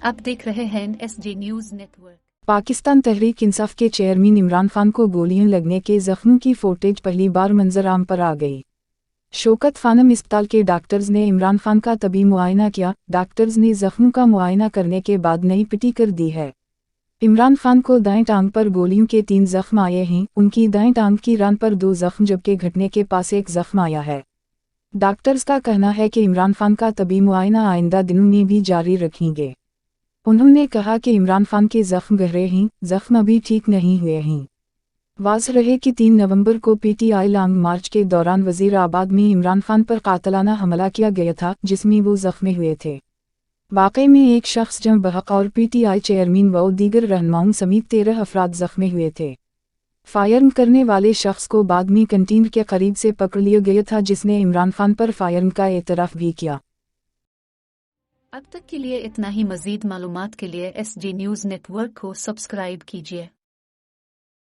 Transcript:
आप देख रहे हैं SG news network. Pakistan Tehreek Insaf के चेयरमैन इमरान खान को गोलियां लगने के जख्मों की फुटेज पहली बार मंजर-आम पर आ गई। शौकत खानम अस्पताल के डॉक्टर्स ने इमरान खान का तबी मुआयना किया। डॉक्टर्स ने जख्मों का मुआयना करने के बाद नई पिटी कर दी है। इमरान खान को दाएं टांग पर गोलियों के 3 जख्म आए हैं। उनकी दाएं टांग की रान पर 2 जख्म जबकि घटने के पास 1 जख्म आया है। डॉक्टर्स का कहना है कि इमरान खान का तबी मुआयना आइंदा दिनों में भी जारी रखेंगे। उन्होंने कहा कि इमरान खान के जख्म गहरे हैं, जख्म अभी ठीक नहीं हुए हैं। वाज़ रहे कि 3 नवंबर को PTI लॉन्ग मार्च के दौरान वज़ीराबाद में इमरान खान पर कातलाना हमला किया गया था, जिसमें वो जख्मी हुए थे। वाक़े में एक शख्स जम बहक और PTI चेयरमैन व दीगर रहनुमाओं समेत 13 अफराद जख्मी हुए थे। फायरिंग करने वाले शख्स को बाद में कैंटीन के करीब से पकड़ लिया गया था, जिसने इमरान खान पर फायरिंग का एतराफ़ भी किया। अब तक के लिए इतना ही। मज़ीद मालूमात के लिए SG न्यूज़ नेटवर्क को सब्सक्राइब कीजिए।